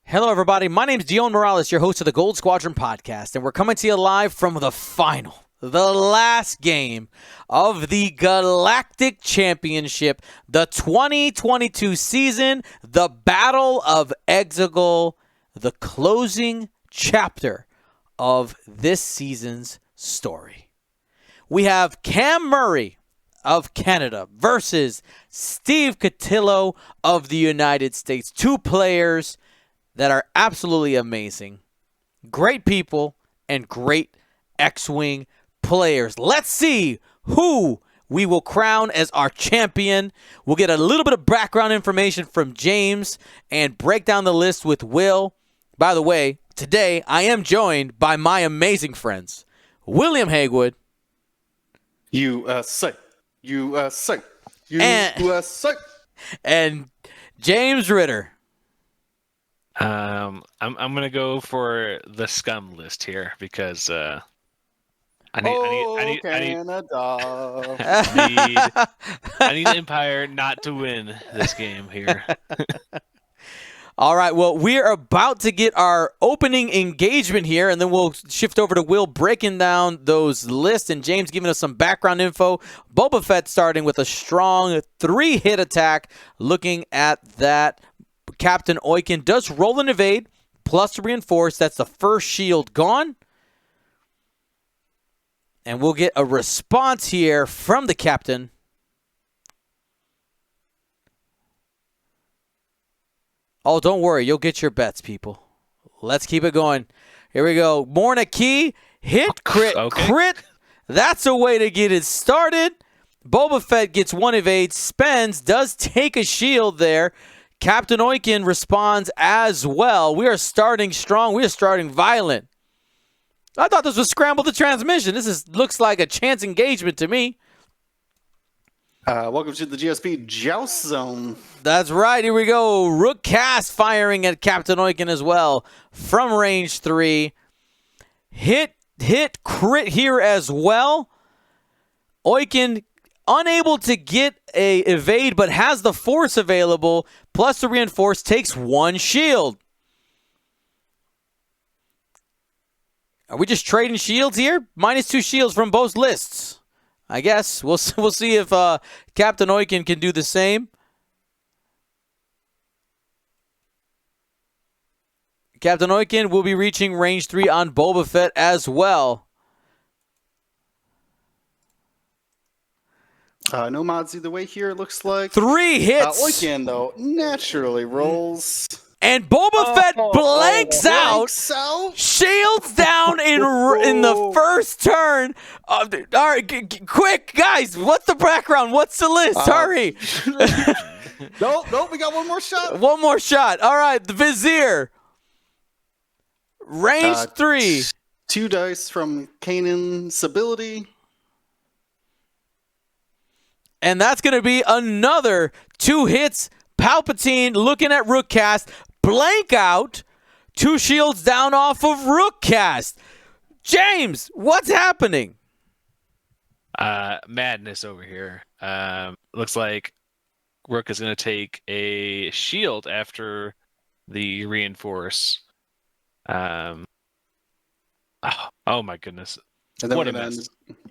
Hello, everybody. My name is Dion Morales, your host of the Gold Squadron podcast, and we're coming to you live from the last game of the Galactic Championship, the 2022 season, the Battle of Exegol, the closing chapter of this season's story. We have Cam Murray of Canada versus Steve Cutillo of the United States. Two players that are absolutely amazing. Great people and great X-Wing players. Let's see who we will crown as our champion. We'll get a little bit of background information from James and break down the list with Will. By the way, today I am joined by my amazing friends, William Haywood. USA. And James Ritter. I'm gonna go for the scum list here because I need Empire not to win this game here. All right, well, we're about to get our opening engagement here, and then we'll shift over to Will breaking down those lists and James giving us some background info. Boba Fett starting with a strong 3-hit attack. Looking at that, Captain Oiken does roll and evade, plus reinforce. That's the first shield gone. And we'll get a response here from the captain. Oh, don't worry. You'll get your bets, people. Let's keep it going. Here we go. Morna Key, hit, crit, crit. That's a way to get it started. Boba Fett gets one evade, spends, does take a shield there. Captain Oiken responds as well. We are starting strong. We are starting violent. I thought this was scramble the transmission. Looks like a chance engagement to me. Welcome to the GSP Joust Zone. That's right. Here we go. Rook cast firing at Captain Oiken as well from range 3. Hit, crit here as well. Oiken unable to get a evade, but has the force available. Plus the reinforce, takes one shield. Are we just trading shields here? -2 shields from both lists. I guess. We'll see if Captain Oiken can do the same. Captain Oiken will be reaching range 3 on Boba Fett as well. No mods either way here, it looks like. 3 hits. Oiken, though, naturally rolls. And Boba Fett blanks out, shields down in the first turn. All right, quick, guys, what's the background? What's the list? Hurry. Nope, we got one more shot. One more shot. All right, the Vizier. Range 3. 2 dice from Kanan's ability. And that's going to be another 2 hits. Palpatine looking at Rookcast. Blank out. 2 shields down off of Rookcast. James, what's happening? Madness over here. Looks like Rook is going to take a shield after the reinforce. Oh my goodness. And then what we're a mess.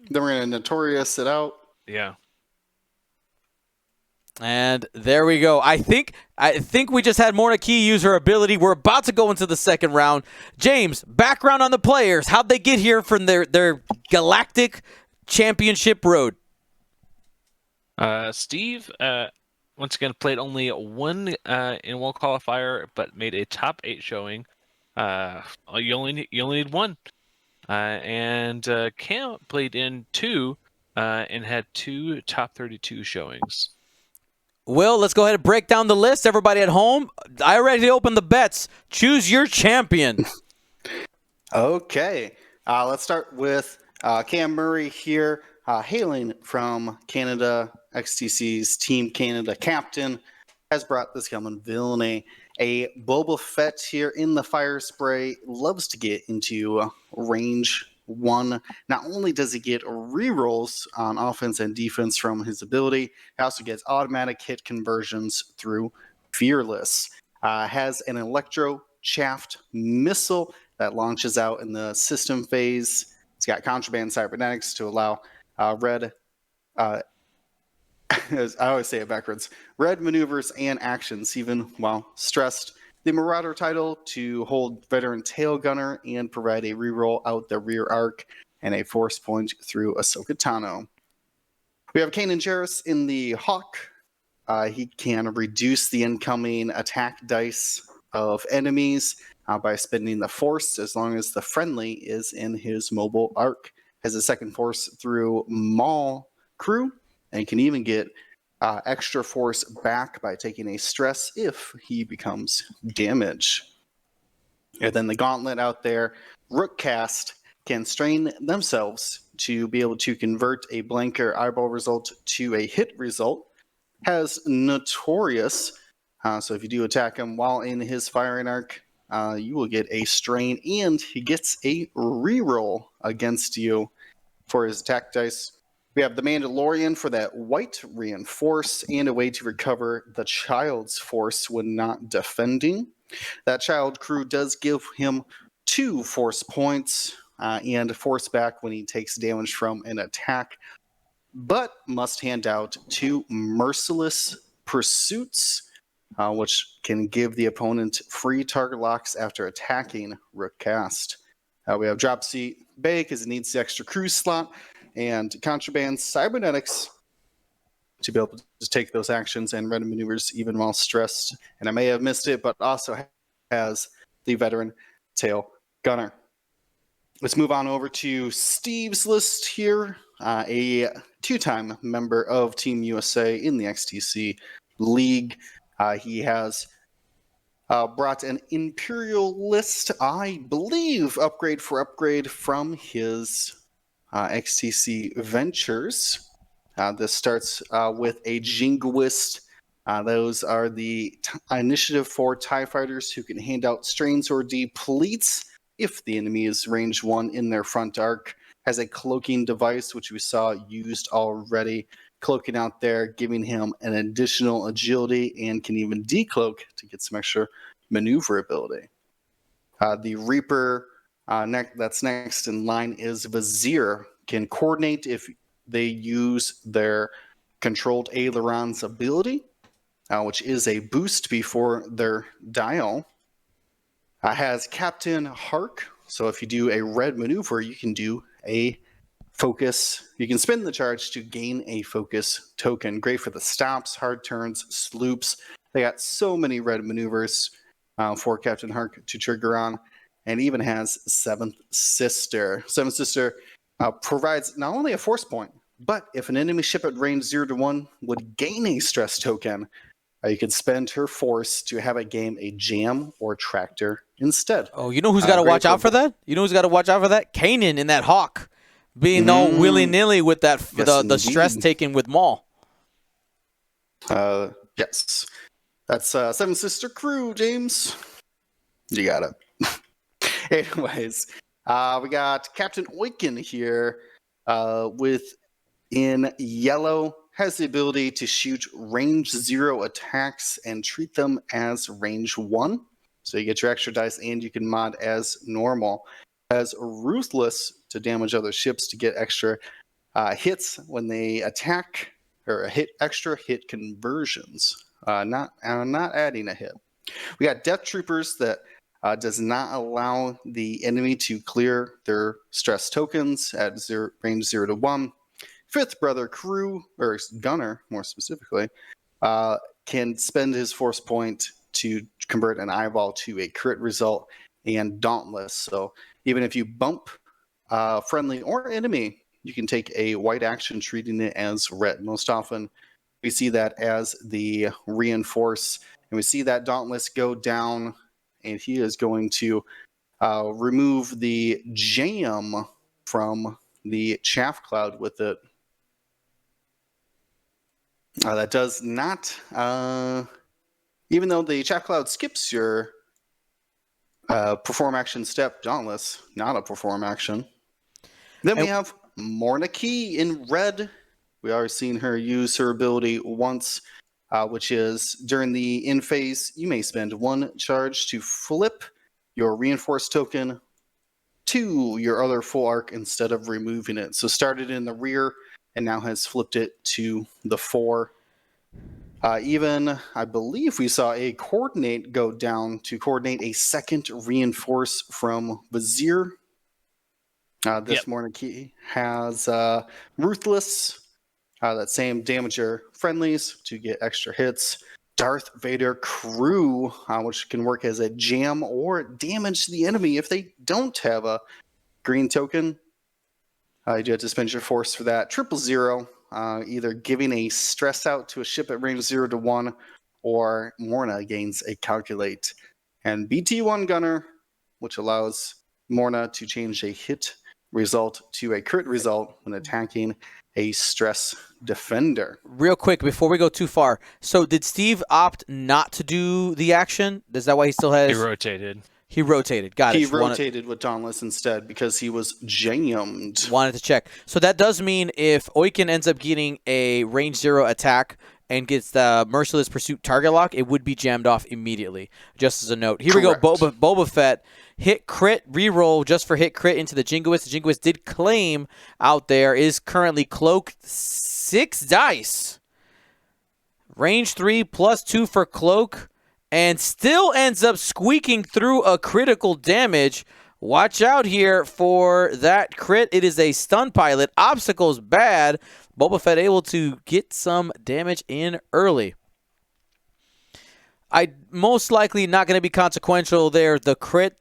Then we're going to Notorious it out. Yeah. And there we go. I think we just had Morna Key use her ability. We're about to go into the second round. James, background on the players. How'd they get here from their Galactic Championship road? Steve, once again, played only one in one qualifier, but made a top 8 showing. You only need one. And Cam played in 2 and had 2 top 32 showings. Will, let's go ahead and break down the list. Everybody at home, I already opened the bets. Choose your champion. Okay. Let's start with Cam Murray here, hailing from Canada, XTC's Team Canada captain, has brought this common villainy. A Boba Fett here in the fire spray, loves to get into range 1. Not only does he get rerolls on offense and defense from his ability, he also gets automatic hit conversions through Fearless. Has an Electro Chaffed Missile that launches out in the system phase. It's got Contraband Cybernetics to allow red, I always say it backwards, red maneuvers and actions even while stressed. The Marauder title to hold Veteran Tail Gunner and provide a reroll out the rear arc and a force point through Ahsoka Tano. We have Kanan Jarrus in the Hawk. He can reduce the incoming attack dice of enemies by spending the force as long as the friendly is in his mobile arc. Has a second force through Maul Crew, and can even get extra force back by taking a stress if he becomes damaged. And then the Gauntlet out there, Rookcast can strain themselves to be able to convert a blanker eyeball result to a hit result. Has Notorious, so if you do attack him while in his firing arc, you will get a strain, and he gets a reroll against you for his attack dice. We have the Mandalorian for that white reinforce and a way to recover the child's force when not defending. That child crew does give him 2 force points and force back when he takes damage from an attack, but must hand out 2 Merciless Pursuits, which can give the opponent free target locks after attacking Rookcast. We have Drop Seat Bay because it needs the extra cruise slot, and Contraband Cybernetics to be able to take those actions and run maneuvers even while stressed. And I may have missed it, but also has the Veteran Tail Gunner. Let's move on over to Steve's list here, a 2-time member of Team USA in the XTC League. He has brought an Imperial list, I believe, upgrade for upgrade from his XTC Ventures. This starts with a Jingoist. Those are the initiative for TIE fighters who can hand out strains or depletes if the enemy is range 1 in their front arc. Has a cloaking device, which we saw used already. Cloaking out there, giving him an additional agility, and can even decloak to get some extra maneuverability. The Reaper that's next in line is Vizier. Can coordinate if they use their controlled ailerons ability, which is a boost before their dial. Has Captain Hark, so if you do a red maneuver, you can do a focus. You can spend the charge to gain a focus token. Great for the stops, hard turns, sloops. They got so many red maneuvers for Captain Hark to trigger on, and even has Seventh Sister. Seventh Sister provides not only a force point, but if an enemy ship at range 0 to 1 would gain a stress token, you could spend her force to have it gain a jam or tractor instead. Oh, you know who's got to watch out for that? You know who's got to watch out for that? Kanan in that Hawk, being all willy-nilly with that the stress taken with Maul. Yes. That's Seven Sister Crew, James. You got it. Anyways, we got Captain Oiken here in yellow. Has the ability to shoot range 0 attacks and treat them as range 1. So you get your extra dice and you can mod as normal. Has Ruthless to damage other ships to get extra hits when they attack, or extra hit conversions. Not adding a hit. We got Death Troopers that does not allow the enemy to clear their stress tokens at range 0 to 1. Fifth Brother Crew, or Gunner more specifically, can spend his force point to convert an eyeball to a crit result, and Dauntless. So even if you bump friendly or enemy, you can take a white action treating it as red. Most often we see that as the reinforce, and we see that Dauntless go down, and he is going to remove the jam from the chaff cloud with it. That does not, even though the chaff cloud skips your perform action step, Dauntless, not a perform action. Then we have Morna Key in red. We already seen her use her ability once, which is during the in phase, you may spend 1 charge to flip your reinforced token to your other full arc instead of removing it. So started in the rear and now has flipped it to the fore. Even, I believe we saw a coordinate go down to coordinate a second reinforce from Vizier. This Monarchy has Ruthless, that same damager friendlies to get extra hits. Darth Vader Crew, which can work as a jam or damage the enemy if they don't have a green token. You do have to spend your force for that. 000, either giving a stress out to a ship at range 0 to 1, or Morna gains a calculate. And BT1 Gunner, which allows Morna to change a hit result to a crit result when attacking a stress defender. Real quick, before we go too far, so did Steve opt not to do the action? Is that why he still has... He rotated. He rotated. Got it. He rotated with Dauntless instead because he was jammed. Wanted to check. So that does mean if Oiken ends up getting a range 0 attack and gets the Merciless Pursuit target lock, it would be jammed off immediately, just as a note. Here Correct. we go. Boba Fett. Hit crit, reroll just for hit crit into the Jingoist. The Jingoist did claim out there, is currently cloaked 6 dice. Range 3 plus 2 for cloak, and still ends up squeaking through a critical damage. Watch out here for that crit. It is a stun pilot. Obstacles bad. Boba Fett able to get some damage in early. I most likely not going to be consequential there. The crit,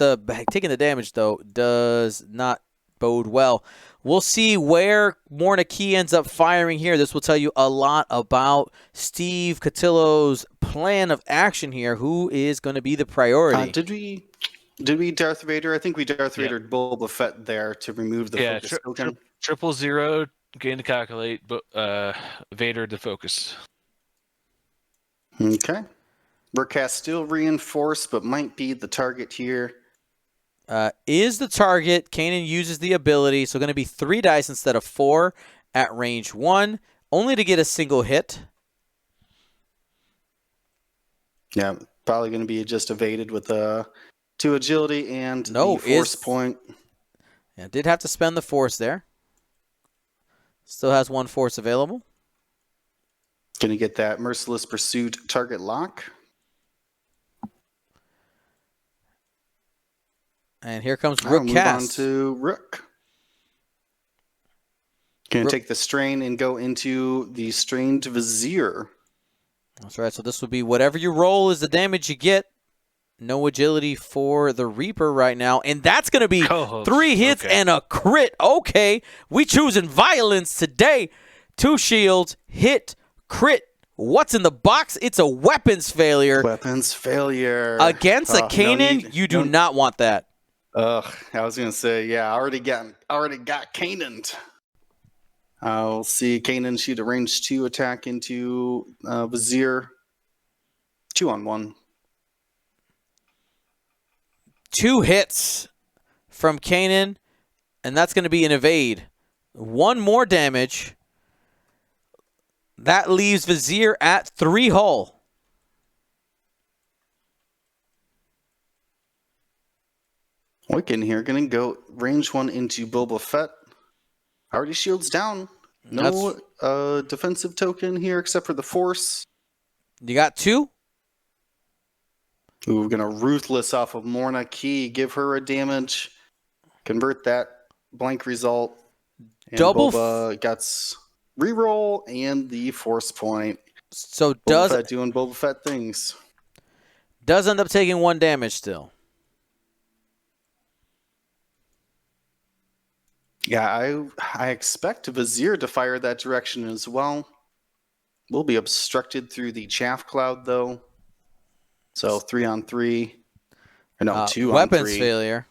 taking the damage, though, does not bode well. We'll see where Morna Key ends up firing here. This will tell you a lot about Steve Cutillo's plan of action here. Who is going to be the priority? Did we Darth Vader? I think we Darth Vader Boba Fett there to remove the focus token. 000, gain to calculate, but Vader to focus. Okay. Burkast still reinforced, but might be the target here. Is the target. Kanan uses the ability, so going to be 3 dice instead of 4 at range 1, only to get a single hit. Yeah, probably going to be just evaded with 2 agility and the force point. Yeah, did have to spend the force there. Still has 1 force available. Going to get that Merciless Pursuit target lock. And here comes Rook move cast. on to Rook. Going to take the strain and go into the strained Vizier. That's right. So this will be whatever you roll is the damage you get. No agility for the Reaper right now. And that's going to be 3 hits and a crit. Okay. We choosing violence today. 2 shields, hit, crit. What's in the box? It's a weapons failure. Weapons failure. Against a Kanan, you do not want that. Ugh, I was going to say, yeah, I already got Kanan'd. I'll see Kanan shoot a range 2 attack into Vizier. 2-on-1. 2 hits from Kanan, and that's going to be an evade. 1 more damage. That leaves Vizier at 3 hull. Oiken here going to go range 1 into Boba Fett. Already shields down. No defensive token here except for the force. You got 2? Ooh, we're going to Ruthless off of Morna Key. Give her a damage. Convert that blank result. And Boba gets reroll and the force point. So Boba Fett doing Boba Fett things. Does end up taking 1 damage still. Yeah, I expect Vizier to fire that direction as well. Will be obstructed through the chaff cloud, though. So 3-on-3. Or no, 2-on-3. Weapons failure.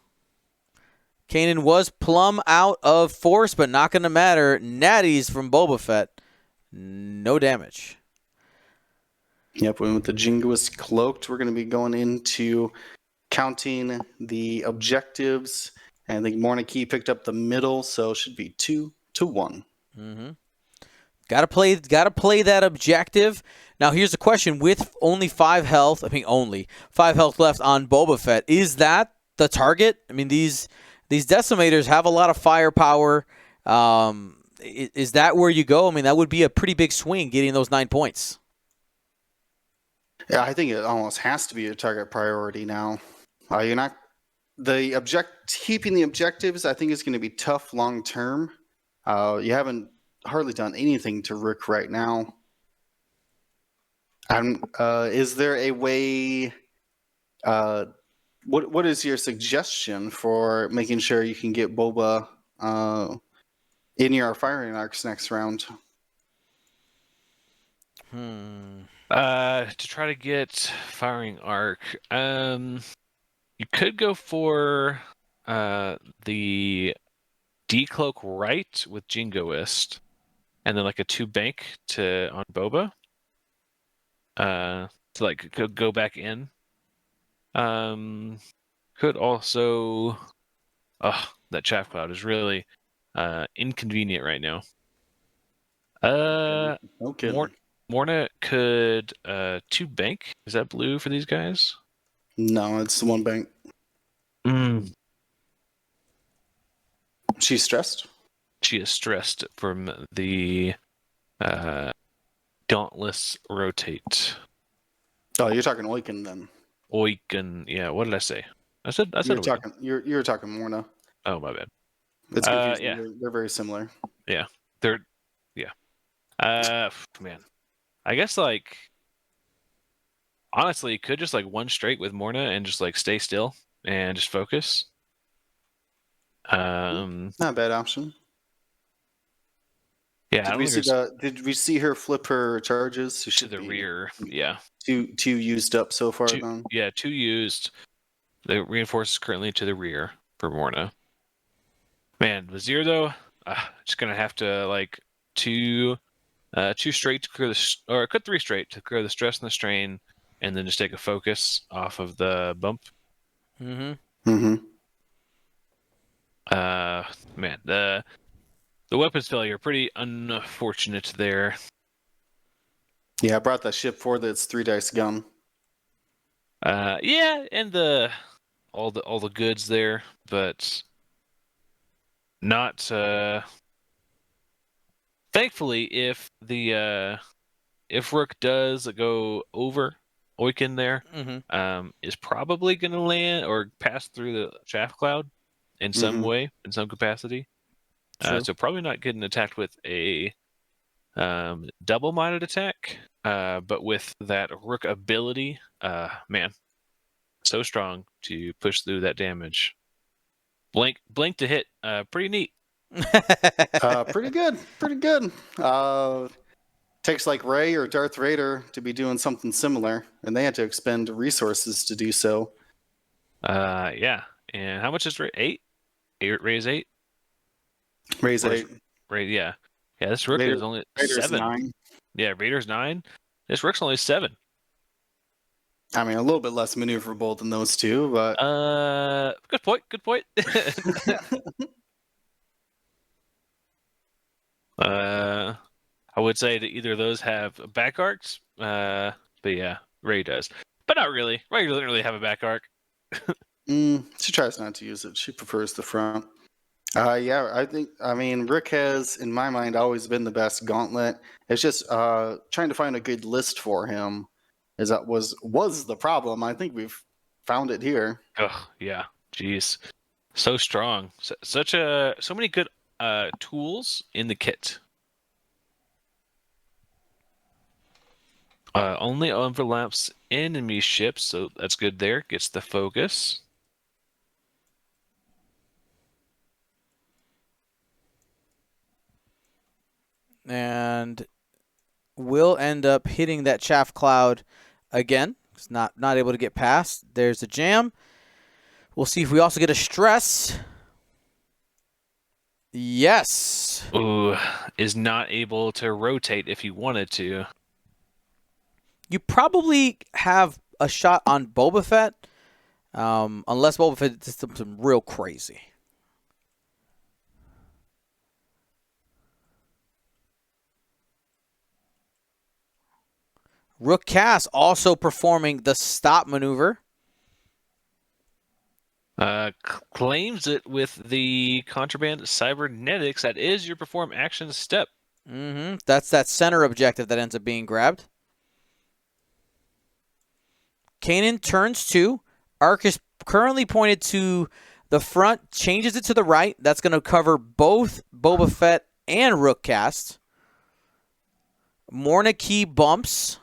Kanan was plumb out of force, but not going to matter. Natties from Boba Fett. No damage. Yep, with the Jingoist cloaked, we're going to be going into counting the objectives. And I think Morna Key picked up the middle, so it should be 2-1. Mm-hmm. Gotta play that objective. Now here's the question: with only 5 health, only 5 health left on Boba Fett, is that the target? I mean, these decimators have a lot of firepower. Is that where you go? I mean, that would be a pretty big swing getting those 9 points. Yeah, I think it almost has to be a target priority now. You're not keeping the objectives. I think is going to be tough long term. You haven't hardly done anything to Rook right now. Is there a way? What is your suggestion for making sure you can get Boba in your firing arcs next round? To try to get firing arc, you could go for the decloak right with Jingoist, and then like a 2 bank on Boba. To like go back in. Could also. Oh, that chaff cloud is really inconvenient right now. No kidding. Morna could 2 bank. Is that blue for these guys? No, it's the 1 bank. She's stressed. She is stressed from the dauntless rotate. Oh, you're talking Oiken then. Oiken, yeah. What did I say? I said Oiken. You're talking Morna. Oh, my bad. It's confusing. Yeah. They're very similar. Yeah. Man. I guess like honestly, could just like 1 straight with Morna and just like stay still and just focus. Not a bad option. Yeah, did we see her flip her charges? To the rear, yeah. Two used up so far. 2 used. The reinforce is currently to the rear for Morna. Man, Vizier though, just gonna have to like 2 straight to clear or could 3 straight to clear the stress and the strain, and then just take a focus off of the bump. Man, the weapons failure pretty unfortunate there. Yeah, I brought that ship for its 3 dice gun. Yeah, and all the goods there, but not thankfully if Rook does go over Oiken there, is probably gonna land or pass through the chaff cloud in some way, in some capacity. So probably not getting attacked with a double-minded attack, but with that Rook ability, man, so strong to push through that damage. Blink to hit, pretty neat. Pretty good. Takes like Rey or Darth Vader to be doing something similar, and they had to expend resources to do so. Yeah. And how much is Rey? 8? Rey's 8? Rey's 8. Rey, yeah. Yeah, this Rook is only Raider's 7. 9. Yeah, Raider's 9. This Rook's only 7. I mean, a little bit less maneuverable than those two, but good point. I would say that either of those have back arcs, but yeah, Rey does, but not really. Rey doesn't really have a back arc. She tries not to use it. She prefers the front. Yeah, I mean, Rick has, in my mind, always been the best gauntlet. It's just trying to find a good list for him was the problem. I think we've found it here. Oh yeah, jeez, so strong. So many good tools in the kit. Only overlaps enemy ships, so that's good there. Gets the focus. And will end up hitting that chaff cloud again. It's not able to get past. There's a jam. We'll see if we also get a stress. Yes. Ooh, is not able to rotate if he wanted to. You probably have a shot on Boba Fett, unless Boba Fett did something real crazy. Rook Cass also performing the stop maneuver. Claims it with the contraband cybernetics. That is your perform action step. That's that center objective that ends up being grabbed. Kanan turns 2. Arc is currently pointed to the front, changes it to the right. That's going to cover both Boba Fett and Rookcast. Morna Key bumps.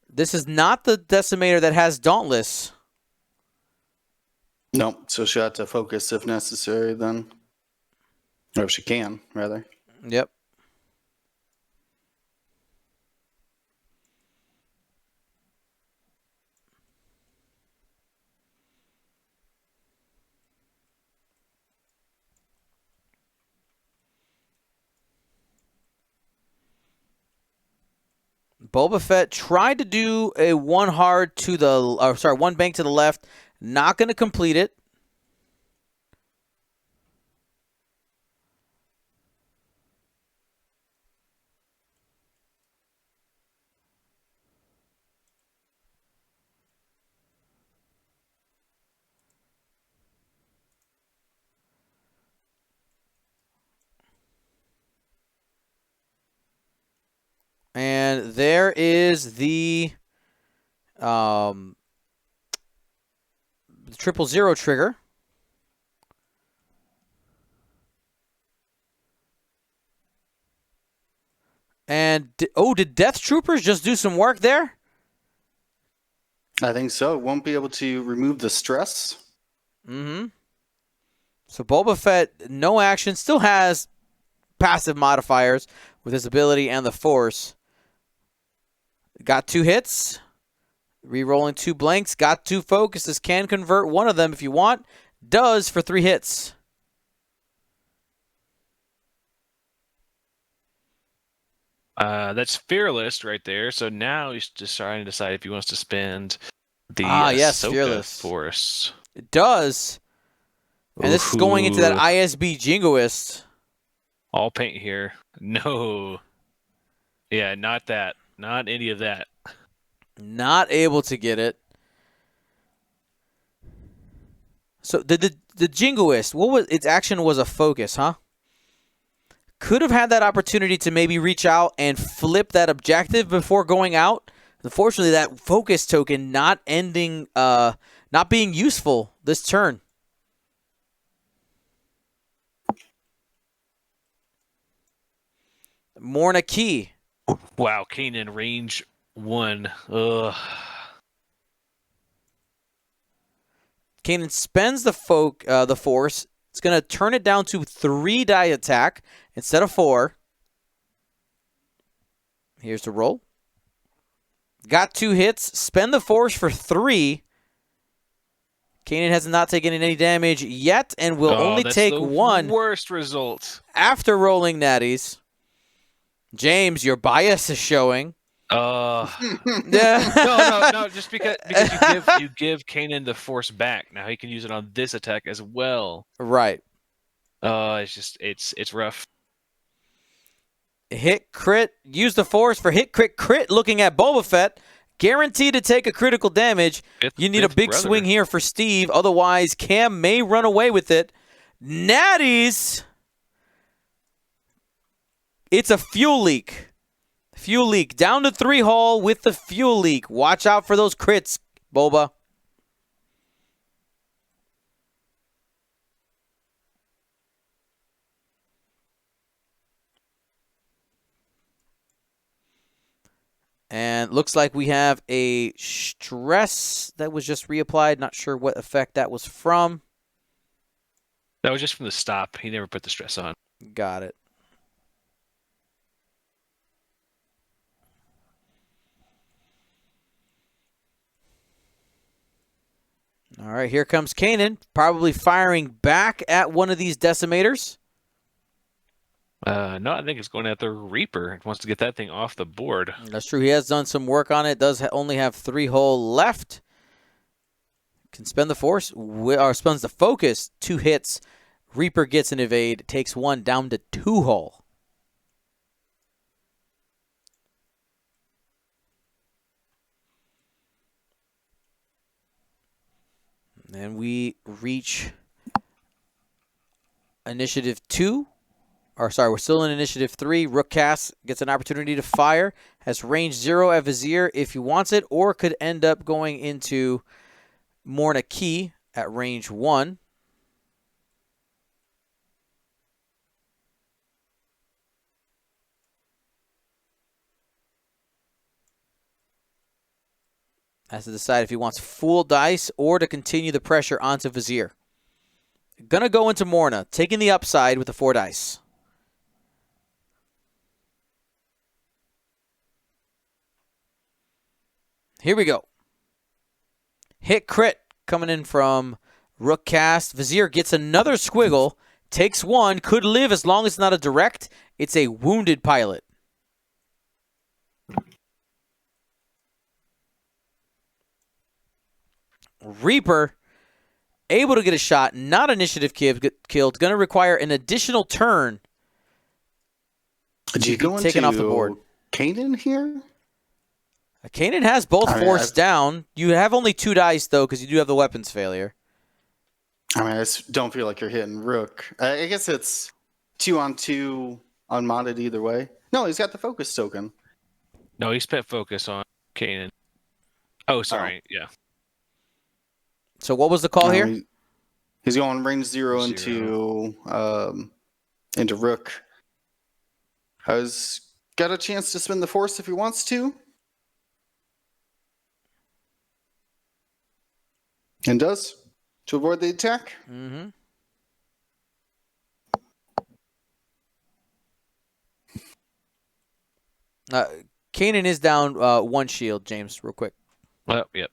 This is not the Decimator that has Dauntless. No, so she'll have to focus if necessary then. Or if she can, rather. Yep. Boba Fett tried to do a one bank to the left. Not going to complete it. And there is the 000 trigger. And, did Death Troopers just do some work there? I think so. It won't be able to remove the stress. So Boba Fett, no action, still has passive modifiers with his ability and the Force. Got 2 hits. Rerolling 2 blanks. Got 2 focuses. Can convert one of them if you want. Does for 3 hits. That's Fearless right there. So now he's just trying to decide if he wants to spend the yes, Ahsoka Fearless. Force. It does. And this is going into that ISB Jingoist. All paint here. No. Yeah, not that. Not any of that. Not able to get it. So the Jingoist, what was its action? Was a focus, huh? Could have had that opportunity to maybe reach out and flip that objective before going out. Unfortunately, that focus token not being useful this turn. Morna Key. Wow, Kanan range 1. Ugh. Kanan spends the Force. It's going to turn it down to 3 die attack instead of 4. Here's the roll. Got 2 hits. Spend the Force for 3. Kanan has not taken any damage yet and will only take 1. Worst result. After rolling natties. James, your bias is showing. No, just because you give Kanan the Force back. Now he can use it on this attack as well. Right. It's rough. Hit crit. Use the Force for hit crit. Looking at Boba Fett, guaranteed to take a critical damage. You need a big swing here for Steve. Otherwise, Cam may run away with it. Natties. It's a fuel leak. Fuel leak. Down to 3 hull with the fuel leak. Watch out for those crits, Boba. And looks like we have a stress that was just reapplied. Not sure what effect that was from. That was just from the stop. He never put the stress on. Got it. All right, here comes Kanan, probably firing back at one of these decimators. No, I think it's going after Reaper. It wants to get that thing off the board. That's true. He has done some work on it. Does only have 3 hull left. Can spend the Force, or spends the focus. 2 hits. Reaper gets an evade. Takes 1 down to 2 hull. And we reach initiative 2. Or sorry, we're still in initiative 3. Rook Cass gets an opportunity to fire. Has range 0 at Vizier if he wants it, or could end up going into Morna Key at range 1. Has to decide if he wants full dice or to continue the pressure onto Vizier. Gonna go into Morna, taking the upside with the 4 dice. Here we go. Hit crit coming in from Rook Cast. Vizier gets another squiggle, takes 1, could live as long as it's not a direct. It's a wounded pilot. Reaper, able to get a shot, not initiative killed. Going to require an additional turn. Do you go taken into off the board. Kanan here? Kanan has both forced I've- down. You have only 2 dice, though, because you do have the weapons failure. I mean, I just don't feel like you're hitting Rook. I guess it's 2-on-2 unmodded either way. No, he's got the focus token. No, he spent focus on Kanan. Oh, sorry. Yeah. So what was the call here? He's going range 0 Zero. into Rook. Has got a chance to spend the force if he wants to. And does, to avoid the attack. Mm-hmm. Kanan is down 1 shield, James, real quick. Well, yep.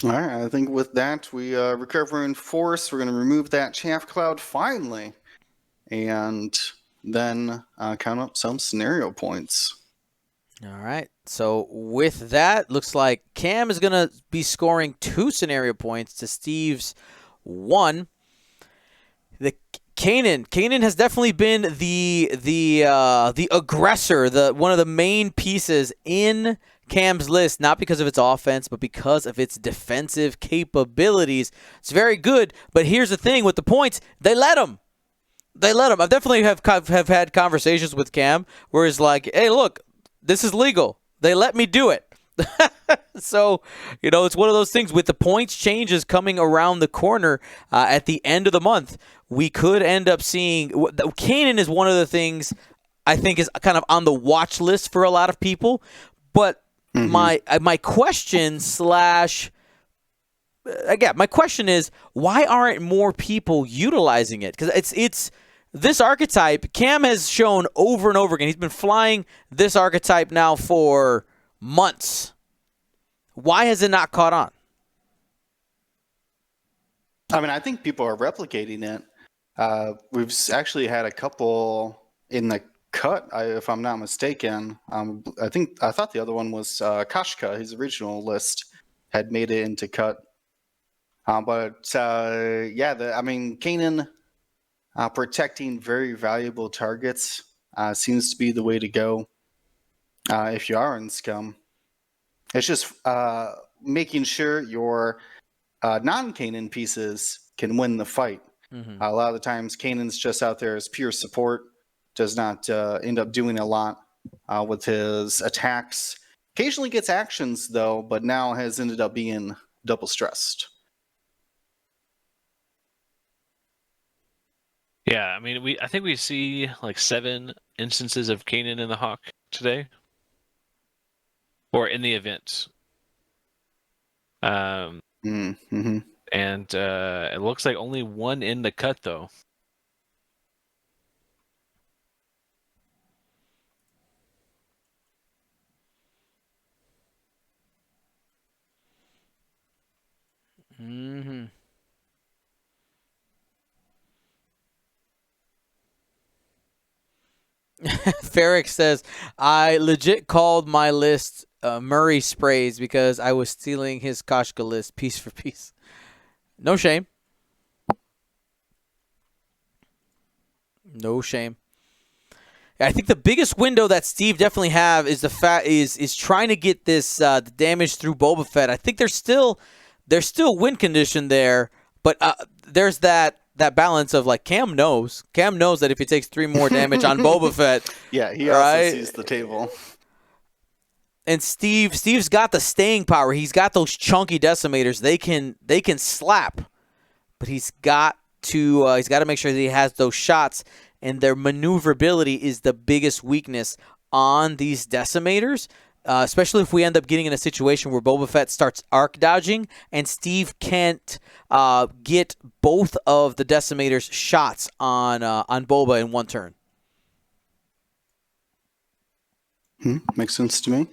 All right, I think with that, we recover in force. We're going to remove that chaff cloud finally. And then count up some scenario points. All right. So with that, looks like Cam is going to be scoring 2 scenario points to Steve's 1. The Kanan has definitely been the aggressor, one of the main pieces in Cam's list, not because of its offense, but because of its defensive capabilities. It's very good, but here's the thing with the points, they let him. I definitely have had conversations with Cam where he's like, hey, look, this is legal. They let me do it. So, it's one of those things with the points changes coming around the corner at the end of the month. We could end up seeing Kanan is one of the things I think is kind of on the watch list for a lot of people. But my question my question is, why aren't more people utilizing it? Because it's this archetype, Cam has shown over and over again. He's been flying this archetype now for months. Why has it not caught on? I mean, I think people are replicating it. We've actually had a couple in the cut, if I'm not mistaken. I thought the other one was Kashka. His original list had made it into cut. Kanan protecting very valuable targets seems to be the way to go if you are in Scum. It's just making sure your non-Kanan pieces can win the fight. A lot of the times, Kanan's just out there as pure support, does not end up doing a lot with his attacks. Occasionally gets actions, though, but now has ended up being double stressed. Yeah, I mean, I think we see like 7 instances of Kanan in the Hawk today, or in the event. And it looks like only 1 in the cut, though. Mm-hmm. Ferric says, I legit called my list Murray Sprays because I was stealing his Kashka list piece for piece. No shame. No shame. I think the biggest window that Steve definitely have is is trying to get this the damage through Boba Fett. I think there's still win condition there, but there's that balance of like Cam knows that if he takes 3 more damage on Boba Fett, yeah, he right? also sees the table. And Steve's got the staying power. He's got those chunky decimators. They can slap, but he's got to make sure that he has those shots. And their maneuverability is the biggest weakness on these decimators, especially if we end up getting in a situation where Boba Fett starts arc dodging and Steve can't get both of the decimators shots on Boba in one turn. Makes sense to me.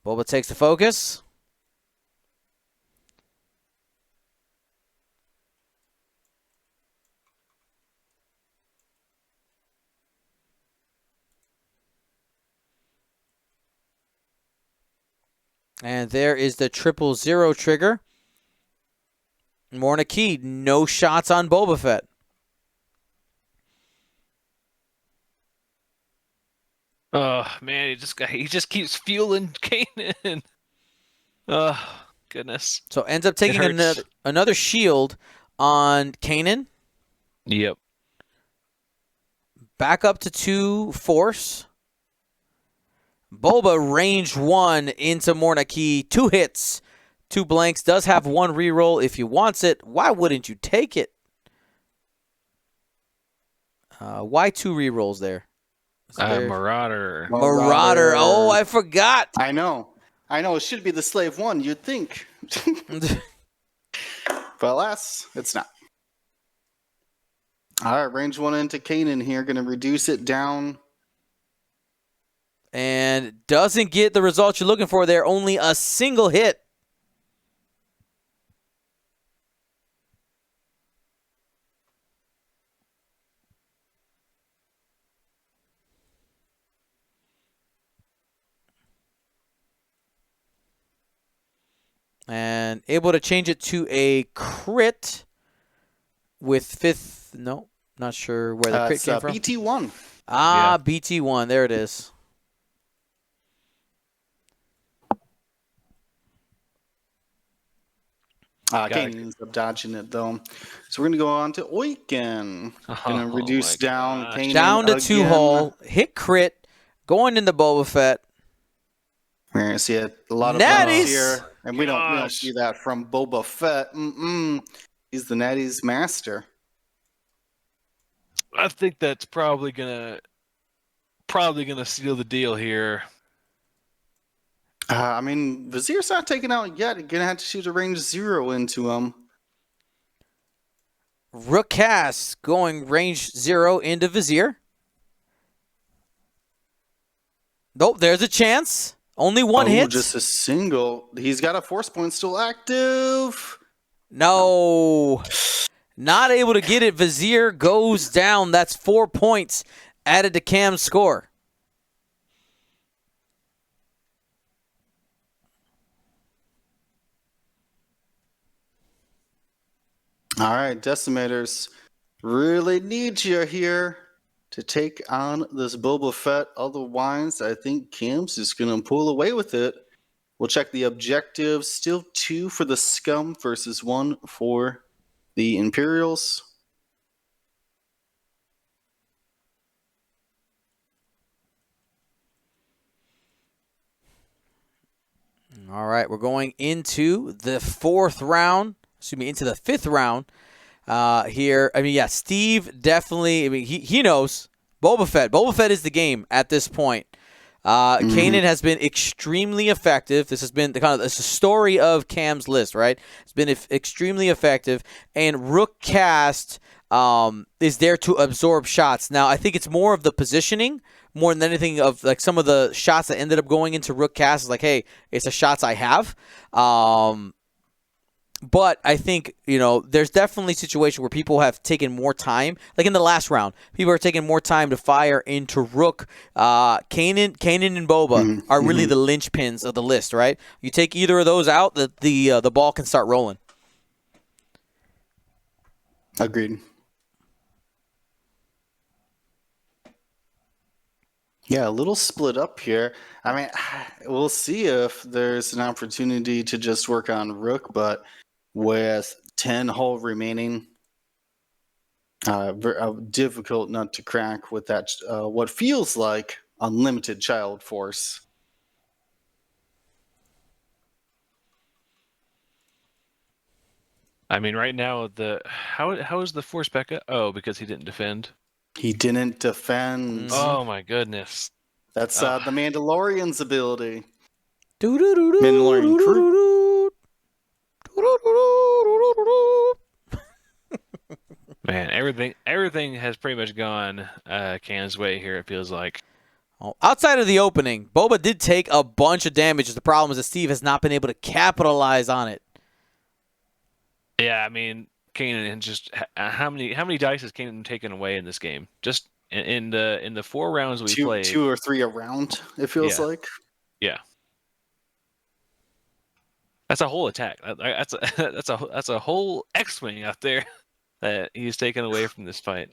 Boba takes the focus. And there is the 000 trigger. Morna Key, no shots on Boba Fett. Oh man, he just keeps fueling Kanan. Oh goodness. So ends up taking another shield on Kanan. Yep. Back up to 2 force. Boba range 1 into Morna Key. 2 hits, 2 blanks. Does have 1 reroll if he wants it. Why wouldn't you take it? Why 2 rerolls there? Marauder. Oh, I forgot. I know. It should be the slave 1, you'd think. But alas, it's not. All right, range 1 into Kanan here. Going to reduce it down. And doesn't get the result you're looking for there. Only a single hit. And able to change it to a crit with 5th. No, not sure where the crit came from. BT1. Yeah. BT1. There it is. Kane ends up dodging it, though. So we're going to go on to Oiken. Going to reduce down Kanan down to 2 hull. Hit crit. Going into Boba Fett. We're going to see a lot of natties here. And we don't see that from Boba Fett. He's the natties master. I think that's probably gonna seal the deal here. Vizier's not taken out yet. You're going to have to shoot a range 0 into him. Rook cast going range 0 into Vizier. Nope, there's a chance. Only 1 hit. Just a single. He's got a force point still active. No. Not able to get it. Vizier goes down. That's 4 points added to Cam's score. All right, Decimators really need you here to take on this Boba Fett. Otherwise, I think Cam's just going to pull away with it. We'll check the objectives. Still 2 for the Scum versus 1 for the Imperials. All right, we're going into the 4th round. Into the 5th round here. Steve definitely, he knows Boba Fett. Boba Fett is the game at this point. Kanan has been extremely effective. This has been it's a story of Cam's list, right? It's been extremely effective. And Rook cast is there to absorb shots. Now, I think it's more of the positioning more than anything of like some of the shots that ended up going into Rook cast is like, hey, it's the shots I have. But I think, there's definitely a situation where people have taken more time. Like in the last round, people are taking more time to fire into Rook. Kanan and Boba are really the linchpins of the list, right? You take either of those out, the ball can start rolling. Agreed. Yeah, a little split up here. I mean, we'll see if there's an opportunity to just work on Rook, but with 10 hull remaining, difficult nut to crack with that, what feels like unlimited child force. I mean, right now how is the force back up? Oh, because he didn't defend. He didn't defend. Oh my goodness. That's Oh. the Mandalorian's ability. Mandalorian crew. Man, everything has pretty much gone Can's way here, it feels like. Oh, outside of the opening, Boba did take a bunch of damage. The problem is that Steve has not been able to capitalize on it. Yeah, I mean, Kanan just how many dice has Kanan taken away in this game? Just in the 4 rounds we played. 2 or 3 a round, it feels like. Yeah. That's a whole attack. That's a whole X-wing out there that he's taken away from this fight.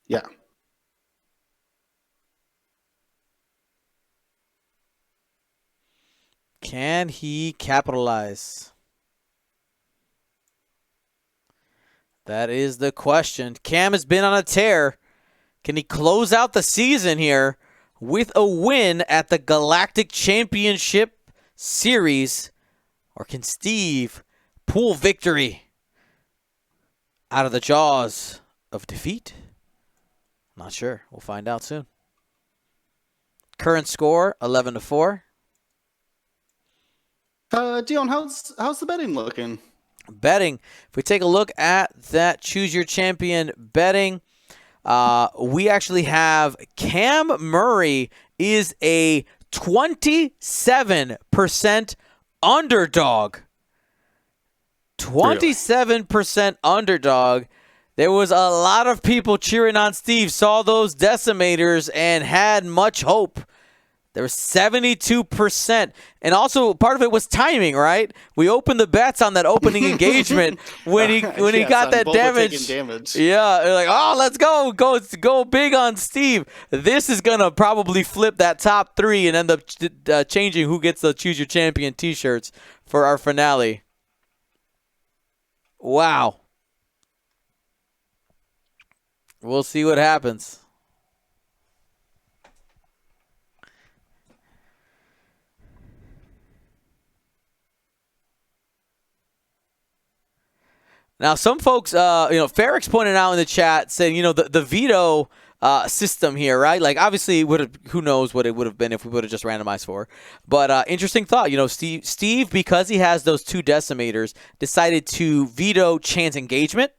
Yeah. Can he capitalize? That is the question. Cam has been on a tear. Can he close out the season here with a win at the Galactic Championship Series? Or can Steve pull victory out of the jaws of defeat? Not sure. We'll find out soon. Current score, 11-4. Dion, how's the betting looking? Betting. If we take a look at that Choose Your Champion betting, we actually have Cam Murray is a 27% underdog. 27% underdog. There was a lot of people cheering on Steve, saw those decimators, and had much hope. There was 72%. And also, part of it was timing, right? We opened the bets on that opening engagement when he got that damage. Yeah, they're like, oh, let's go big on Steve. This is going to probably flip that top 3 and end up changing who gets the Choose Your Champion t-shirts for our finale. Wow. We'll see what happens. Now, some folks, Ferrex pointed out in the chat saying, the veto system here, right? Like, obviously, who knows what it would have been if we would have just randomized 4. But interesting thought. Steve, because he has those 2 decimators, decided to veto Chan's engagement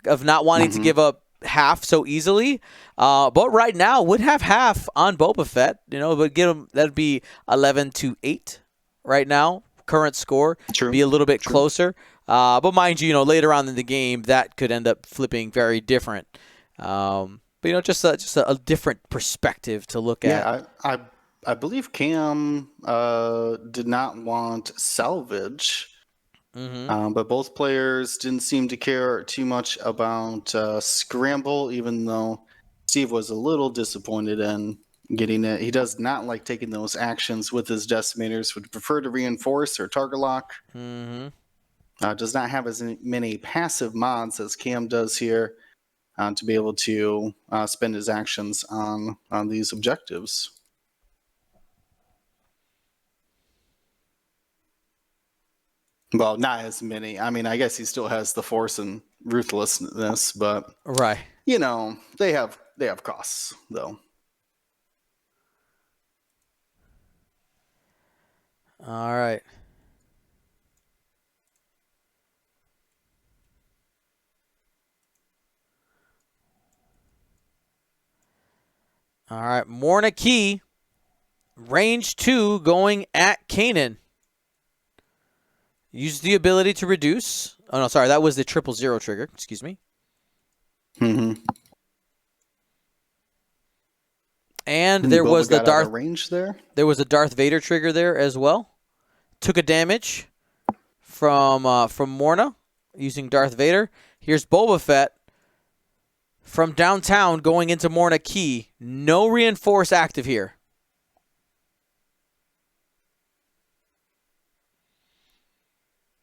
of not wanting to give up half so easily. But right now, would have half on Boba Fett. But get him, that'd be 11-8 right now. Current score. True. Be a little bit closer. But mind you, later on in the game, that could end up flipping very different. But just a different perspective to look at. Yeah, I believe Cam did not want salvage, but both players didn't seem to care too much about scramble, even though Steve was a little disappointed in getting it. He does not like taking those actions with his decimators, would prefer to reinforce or target lock. Does not have as many passive mods as Cam does here to be able to spend his actions on these objectives. Well, not as many. I mean, I guess he still has the force and ruthlessness, but Right. They have costs though. All right. All right, Morna Key, range 2 going at Kanan. Use the ability to reduce. Oh, no, sorry, that was the 000 trigger. Excuse me. And there was the range there. There was a Darth Vader trigger there as well. Took a damage from Morna using Darth Vader. Here's Boba Fett. from downtown going into Morna Key. No reinforce active here.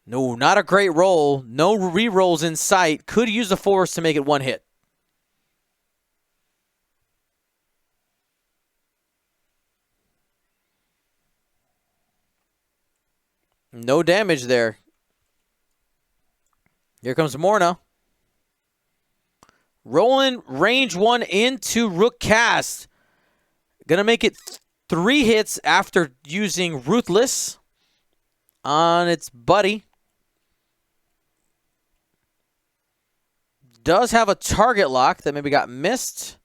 No, not a great roll. No re-rolls in sight. Could use the force to make it one hit. No damage there. Here comes Morna. Rolling range 1 into Rook Cast. Gonna make it 3 hits after using Ruthless on its buddy. Does have a target lock that maybe got missed.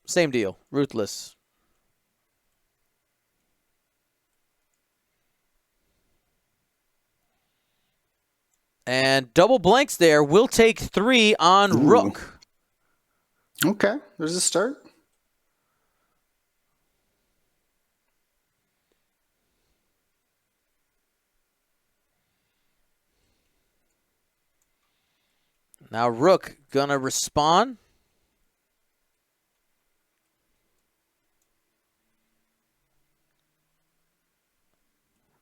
Same deal. Ruthless. And double blanks there. Will take 3 on Rook. Okay, there's a start. Now Rook gonna respond.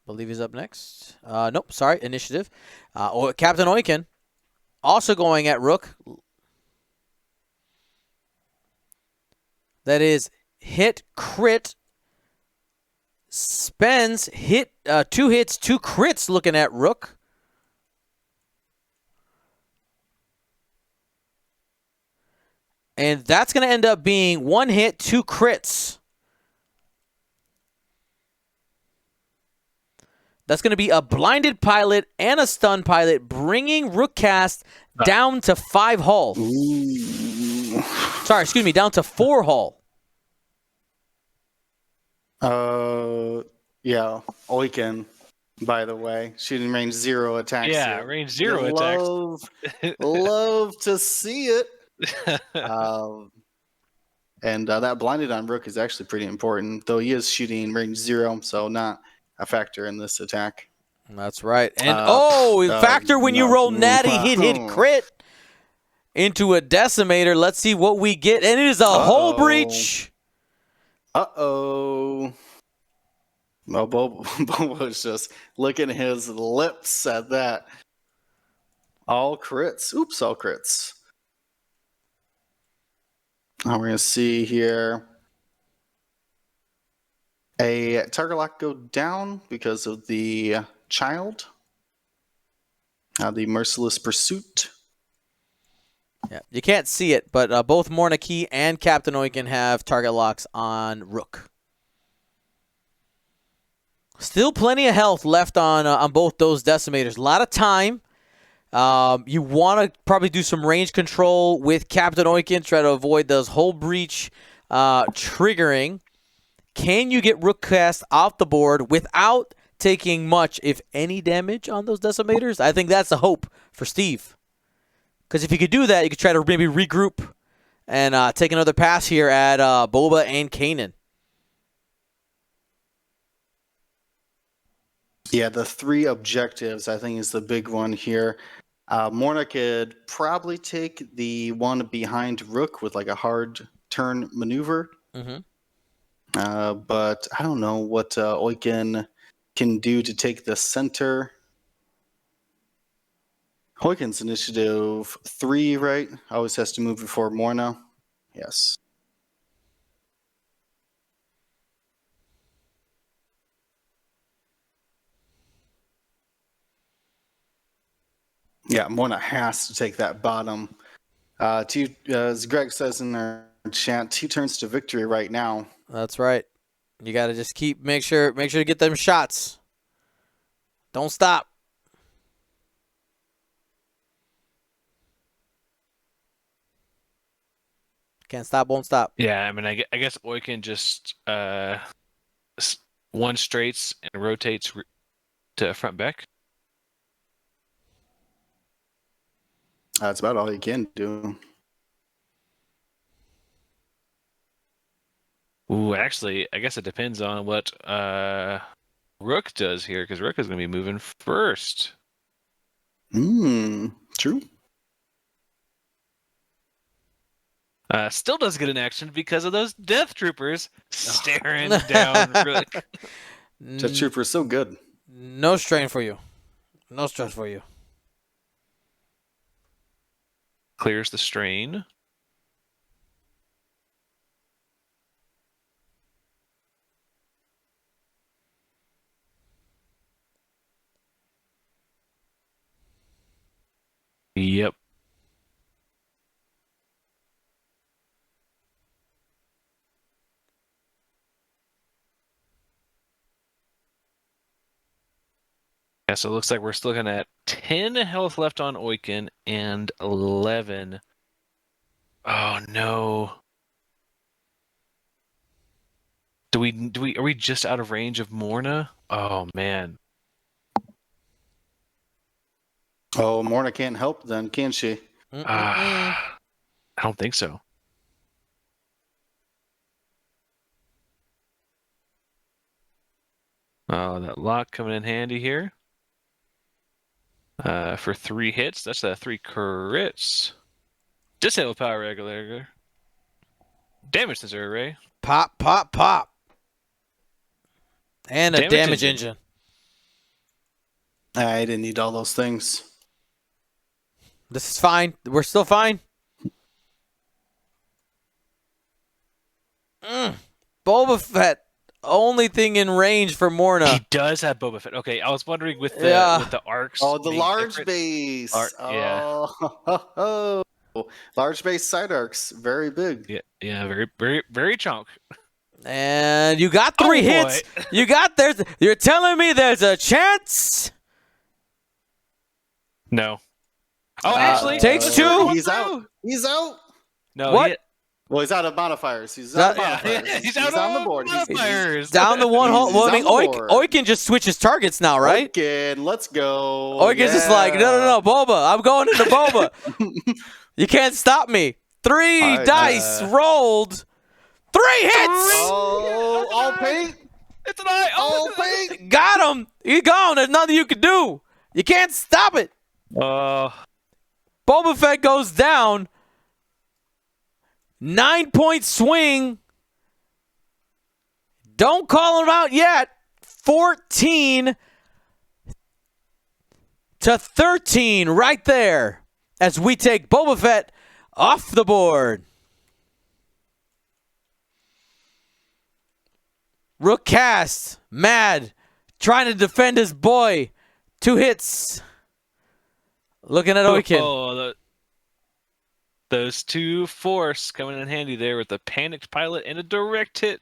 Believe he's up next. Nope, sorry, initiative. Captain Oiken also going at Rook. That is hit, crit, spends, hit, 2 hits, 2 crits looking at Rook. And that's going to end up being 1 hit, 2 crits. That's going to be a blinded pilot and a stun pilot, bringing Rookcast down to 5 hull. Sorry, excuse me, down to 4 hull. Yeah, Oiken, by the way, shooting range 0 attacks. Yeah, here. range 0 attacks. Love to see it. And that blinded on Rook is actually pretty important, though he is shooting range 0, so not a factor in this attack. That's right. And factor when you roll natty, hit, crit into a decimator. Let's see what we get. And it is a hull breach. Uh-oh. Well, Bobo's just licking his lips at that. All crits. Oops, all crits. We're going to see here a target lock go down because of the child. The merciless pursuit. Yeah, you can't see it, but both Morna Key and Captain Oiken have target locks on Rook. Still plenty of health left on both those decimators. A lot of time. You want to probably do some range control with Captain Oiken, try to avoid those hull breach triggering. Can you get Rookcast off the board without taking much, if any, damage on those decimators? I think that's the hope for Steve. Because if you could do that, you could try to maybe regroup and take another pass here at Boba and Kanan. Yeah, the 3 objectives, I think, is the big one here. Morna could probably take the one behind Rook with like a hard turn maneuver. Mm-hmm. But I don't know what Oiken can do to take the center. Oiken's initiative 3, right? Always has to move before Morna. Yes. Yeah, Morna has to take that bottom. As Greg says in our chat, 2 turns to victory right now. That's right. You got to just make sure to get them shots. Don't stop. Can't stop, won't stop. Yeah, I mean, I guess Oiken just one straights and rotates to front back. That's about all you can do. Ooh, actually, I guess it depends on what Rook does here, because Rook is going to be moving first. True. Still does get an action because of those Death Troopers staring down Rook. Jet Trooper is so good. No strain for you. No stress for you. Clears the strain. Yep. Yeah, so it looks like we're still looking at 10 health left on Oiken and 11. Oh no. Are we just out of range of Morna? Oh man. Oh, Morna can't help then, can she? I don't think so. Oh, that lock coming in handy here. For 3 hits, that's 3 crits. Disable power regulator. Damage sensor array. Pop, pop, pop. And a damage engine. I didn't need all those things. This is fine. We're still fine. Boba Fett. Only thing in range for Morna. He does have Boba Fett. Okay, I was wondering with the arcs. Oh, the being large different. base. Yeah. Oh, large base side arcs. Very big. Yeah, very, very, very chunk. And you got 3 hits. You got You're telling me there's a chance? No. Oh, actually, takes 2. He's out. He's out. No. What? Well, he's out of modifiers. He's out of modifiers. He's out on the board. Modifiers. Down the one hole. Well, I mean, on the board. Oiken just switches targets now, right? Oiken, let's go. Oiken's just like, no, Boba. I'm going into Boba. You can't stop me. 3 dice rolled. 3 hits. Oh, all paint. It's an eye. All paint. Got him. He's gone. There's nothing you can do. You can't stop it. Boba Fett goes down. 9-point swing. Don't call him out yet. 14-13 right there as we take Boba Fett off the board. Rook cast. Mad. Trying to defend his boy. 2 hits. Looking at Oiken. Those 2 force coming in handy there with a panicked pilot and a direct hit.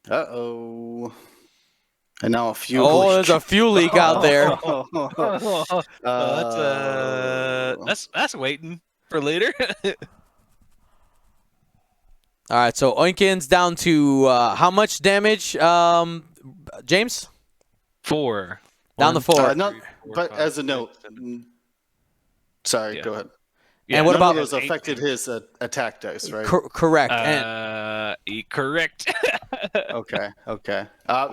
Uh-oh. And now a fuel leak. There's a fuel leak out there. That's waiting for later. All right, so Oiken's down to how much damage, James? 4. Down to 4. But as a note, sorry, go ahead. Yeah, and what about those affected his attack dice, right? Correct. Correct. Okay.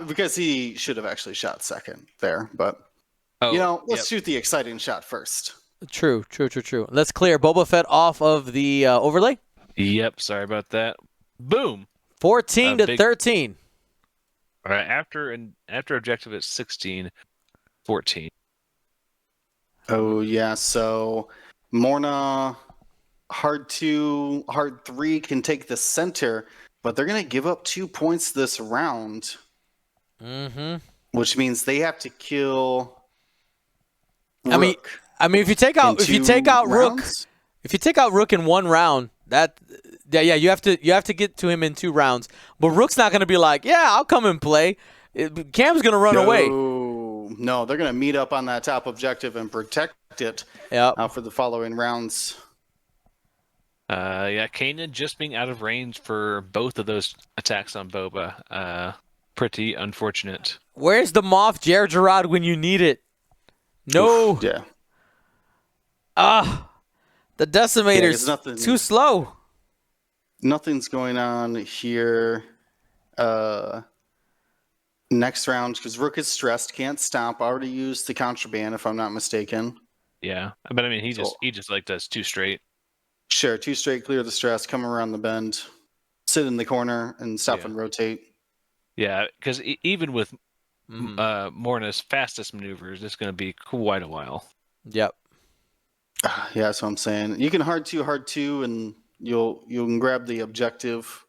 Because he should have actually shot second there, but let's shoot the exciting shot first. True. Let's clear Boba Fett off of the overlay. Yep. Sorry about that. Boom. 14-13. All right. After objective is 16, 14. Oh yeah. So Morna, hard 2, hard 3 can take the center, but they're going to give up 2 points this round. Which means they have to kill Rook. I mean, if you take out Rook in 1 round, you have to get to him in 2 rounds. But Rook's not going to be like, yeah, I'll come and play. Cam's going to run away. No, they're going to meet up on that top objective and protect it for the following rounds. Kanan just being out of range for both of those attacks on Boba. Pretty unfortunate. Where's the Moff Gerard when you need it? No. Oof, yeah. The Decimator's too slow. Nothing's going on here. Next round, because Rook is stressed, can't stop. Already used the contraband, if I'm not mistaken. Yeah, but I mean, he just like does 2 straight. Sure, 2 straight, clear the stress, come around the bend, sit in the corner, and stop and rotate. Yeah, because even with Mhm. Morna's fastest maneuvers, it's going to be quite a while. Yep. Yeah, that's what I'm saying. You can hard two, and you can grab the objective.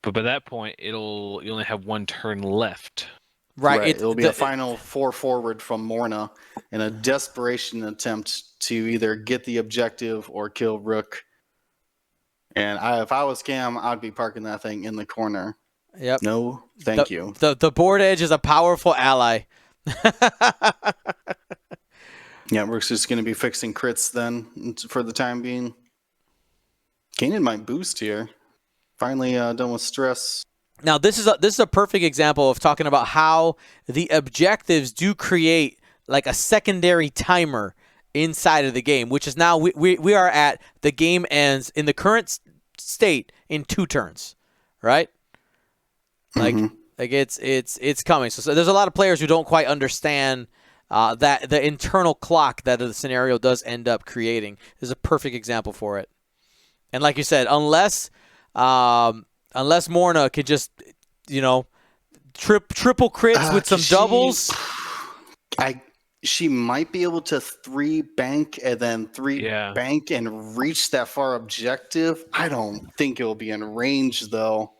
But by that point, you only have 1 turn left. Right. It'll be a final 4 forward from Morna in a desperation attempt to either get the objective or kill Rook. And if I was Cam, I'd be parking that thing in the corner. Yep. No, thank you. The board edge is a powerful ally. Yeah, Rook's just going to be fixing crits then for the time being. Kanan might boost here. Finally done with stress. Now this is a perfect example of talking about how the objectives do create like a secondary timer inside of the game, which is now we are at the game ends in the current state in 2 turns, right? Like it's coming. So there's a lot of players who don't quite understand that the internal clock that the scenario does end up creating. This is a perfect example for it. And like you said, unless Morna could just, triple crits with some doubles. She might be able to 3 bank and then 3 bank and reach that far objective. I don't think it will be in range though.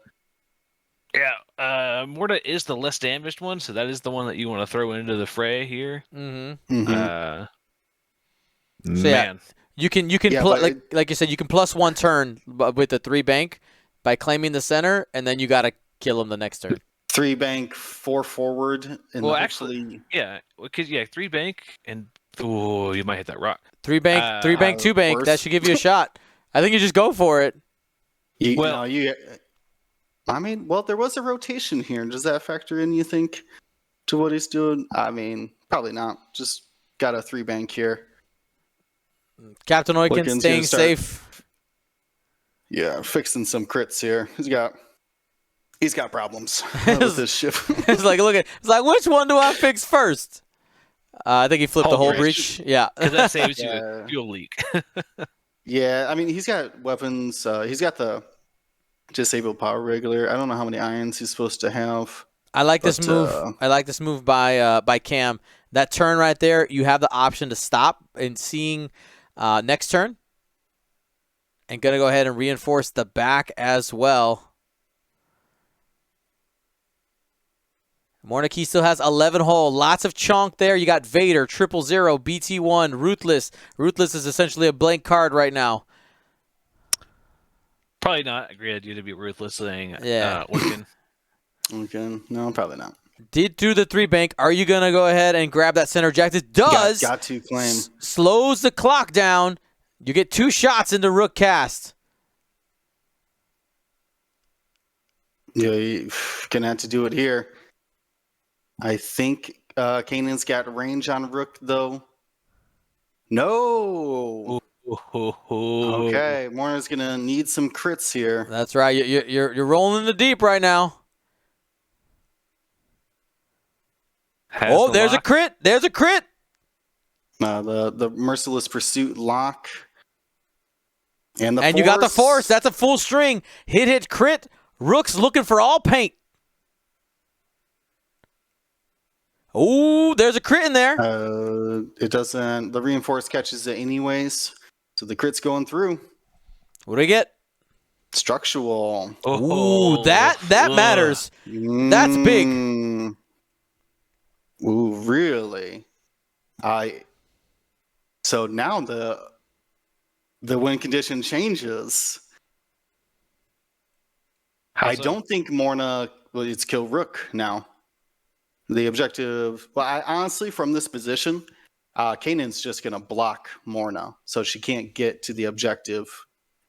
Yeah, Morta is the less damaged one, so that is the one that you want to throw into the fray here. Mm-hmm. Man, you can like you said, you can plus 1 turn with the 3 bank by claiming the center, and then you got to kill him the next turn. 3 bank, 4 forward, and actually, because 3 bank and you might hit that rock. 3 bank, 2 bank. Worse. That should give you a shot. I think you just go for it. There was a rotation here. Does that factor in, you think, to what he's doing? I mean, probably not. Just got a 3 bank here. Captain Oiken staying safe. Yeah, fixing some crits here. He's got problems with this ship. It's like which one do I fix first? I think he flipped the whole breach. Yeah, because that saves you a fuel leak. Yeah, I mean he's got weapons. He's got the disabled power regulator. I don't know how many irons he's supposed to have. I like this move. I like this move by Cam. That turn right there, you have the option to stop and seeing next turn, and gonna go ahead and reinforce the back as well. Mornaki still has 11 hull. Lots of chonk there. You got Vader, 000, BT1, Ruthless. Ruthless is essentially a blank card right now. Probably not a great idea to be Ruthless saying Okay, no, probably not. Did do the 3 bank. Are you going to go ahead and grab that center objective? Does. Got to claim. Slows the clock down. You get 2 shots into Rook cast. Yeah, you're going to have to do it here. I think Kanan's got range on Rook, though. No. Okay, Morna's going to need some crits here. That's right. You're rolling in the deep right now. There's a crit. There's a crit. The Merciless Pursuit lock. And you got the force. That's a full string. Hit, crit. Rook's looking for all paint. Oh, there's a crit in there. It doesn't. The reinforce catches it anyways, so the crit's going through. What do we get? Structural. Ooh, that matters. That's big. Ooh, really? So now the win condition changes. I don't think Morna. Well, it's kill Rook now. The objective, well, honestly, from this position, Kanan's just going to block Morna, so she can't get to the objective,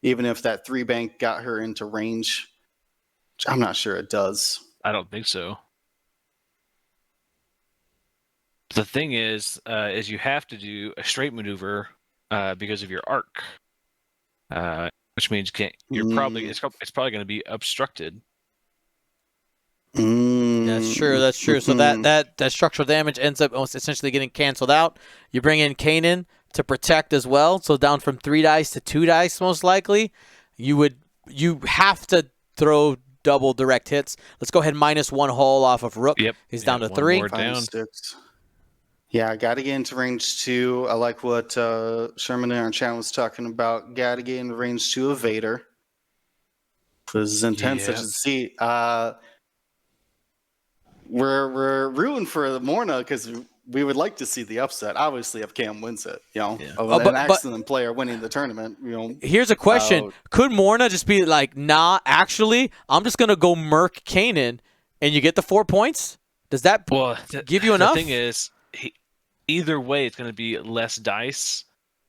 even if that 3 bank got her into range. I'm not sure it does. I don't think so. The thing is you have to do a straight maneuver because of your arc, which means you're probably it's probably going to be obstructed. That's true. So that structural damage ends up essentially getting canceled out. You bring in Kanan to protect as well. So down from 3 dice to 2 dice, most likely. You have to throw double direct hits. Let's go ahead and minus 1 hull off of Rook. Yep. He's down to one 3. more down. 6. Yeah, I got to get into range 2. I like what Sherman in our chat was talking about. Got to get into range 2 of Vader. This is intense, such as see. We're rooting for Morna because we would like to see the upset. Obviously, if Cam wins it, of an excellent player winning the tournament. Here's a question: could Morna just be like, "Nah, actually, I'm just gonna go murk Kanan," and you get the 4 points? Does that give you enough? The thing is, either way, it's going to be less dice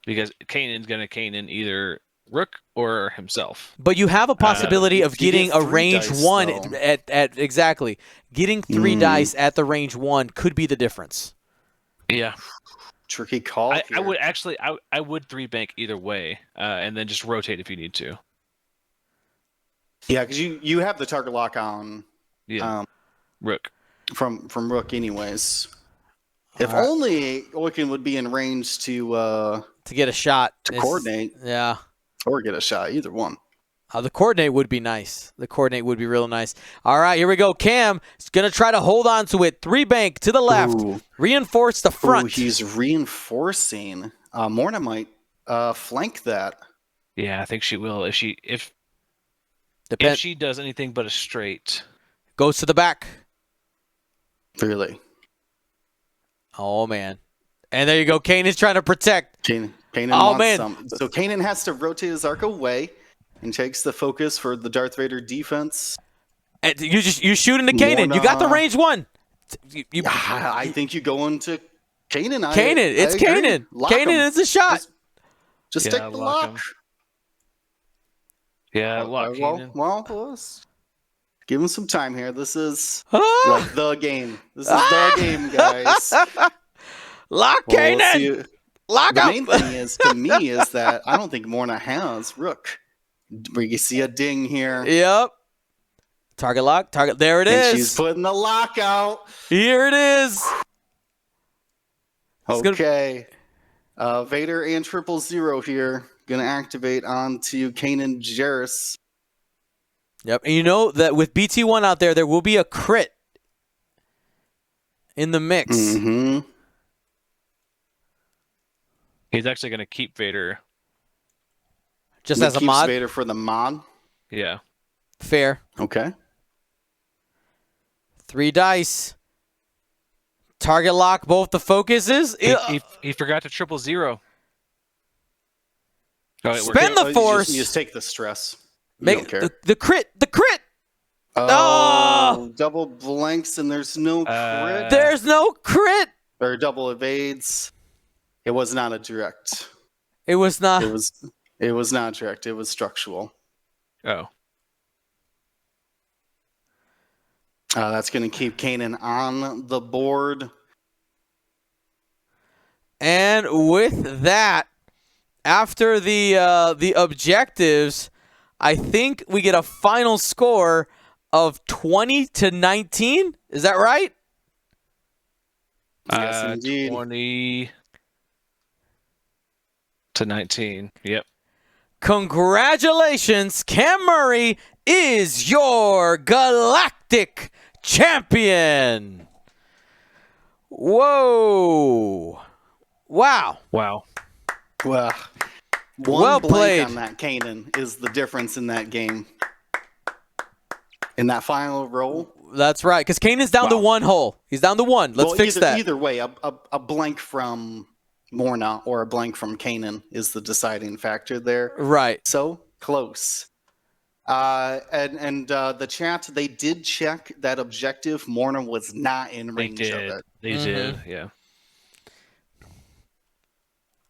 because Kanan's going to Kanan either Rook or himself. But you have a possibility of getting a range dice, 1 though. at exactly. Getting 3 dice at the range 1 could be the difference. Yeah. Tricky call. I would actually I would 3 bank either way, and then just rotate if you need to. Yeah, because you have the target lock on Rook. From Rook anyways. If only Oykin would be in range to get a shot. To coordinate. Yeah. Or get a shot, either one. The coordinate would be nice. The coordinate would be real nice. All right, here we go. Cam is going to try to hold on to it. 3 bank to the left. Ooh. Reinforce the front. Ooh, he's reinforcing. Morna might flank that. Yeah, I think she will. If she does anything but a straight. Goes to the back. Really? Oh, man. And there you go. Kanan's trying to protect. Kanan wants some. So Kanan has to rotate his arc away and takes the focus for the Darth Vader defense. And you shoot into Kanan. You got the range 1. I think you go into Kanan. It's Kanan. Kanan is a shot. Just take the lock. Yeah, lock Kanan. Well, give him some time here. This is like the game. This is the game, guys. Lock Kanan. Lock the up. main thing is, to me, is that I don't think Morna has Rook. Where you see a ding here. Yep. Target lock. Target. There it is. She's putting the lock out. Here it is. Okay. Vader and 000 here. Going to activate onto Kanan Jarrus. Yep. And you know that with BT1 out there will be a crit in the mix. Mm-hmm. He's actually going to keep Vader. Just as a mod? Vader for the mod? Yeah. Fair. Okay. 3 dice. Target lock both the focuses. He forgot to 000. Spend the force. You just take the stress. Make the crit. The crit. Oh, double blanks and there's no crit. There's no crit. Or double evades. It was not a direct. It was not. It was not direct. It was structural. Oh. That's going to keep Kanan on the board. And with that, after the objectives, I think we get a final score of 20-19. Is that right? Yes, indeed. 20-19. Yep. Congratulations, Cam Murray is your Galactic champion. Whoa. Wow. Well, well blank played on that Kanan is the difference in that game. In that final roll. That's right, because Kanan's down to 1 hole. He's down to 1. Let's fix that. Either way, a blank from Morna or a blank from Kanan is the deciding factor there. Right. So close. And the chat, they did check that objective. Morna was not in range of it. They did, yeah.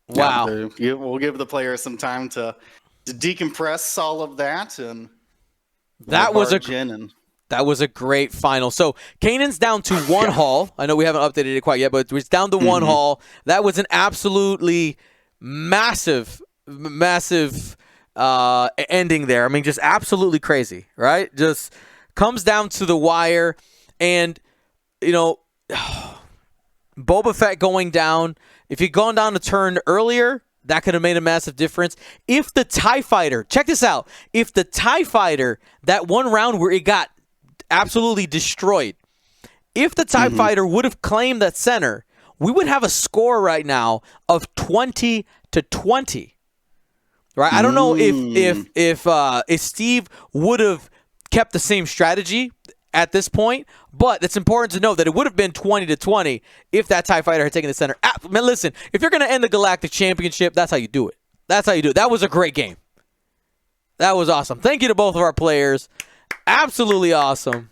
Wow. Yeah, we'll give the player some time to decompress all of that, and that was a great final. So Kanan's down to 1 hull. I know we haven't updated it quite yet, but it's down to 1 hull. That was an absolutely massive ending there. I mean, just absolutely crazy, right? Just comes down to the wire, and Boba Fett going down If you'd gone down a turn earlier, that could have made a massive difference. If the TIE Fighter, check this out, if the TIE Fighter, that one round where it got absolutely destroyed, if the TIE Fighter would have claimed that center, we would have a score right now of 20-20. Right? I don't know if Steve would have kept the same strategy at this point, but it's important to note that it would have been 20-20 if that TIE Fighter had taken the center. Man, listen, if you're going to end the Galactic Championship, that's how you do it. That's how you do it. That was a great game. That was awesome. Thank you to both of our players. Absolutely awesome.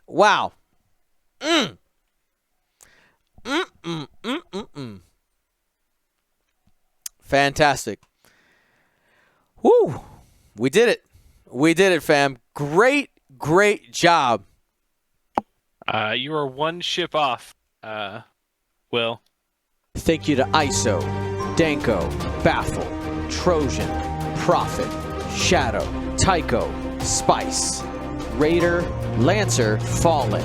Wow. Fantastic. Woo. We did it. We did it, fam. Great job. You are one ship off, Will. Thank you to ISO, Danko, Baffle, Trojan, Prophet, Shadow, Tycho, Spice, Raider, Lancer, Fallen,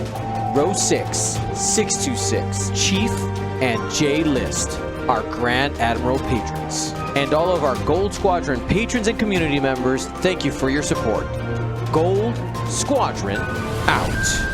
Row 6, 626, Chief, and J List, our Grand Admiral patrons. And all of our Gold Squadron patrons and community members, thank you for your support. Gold Squadron out.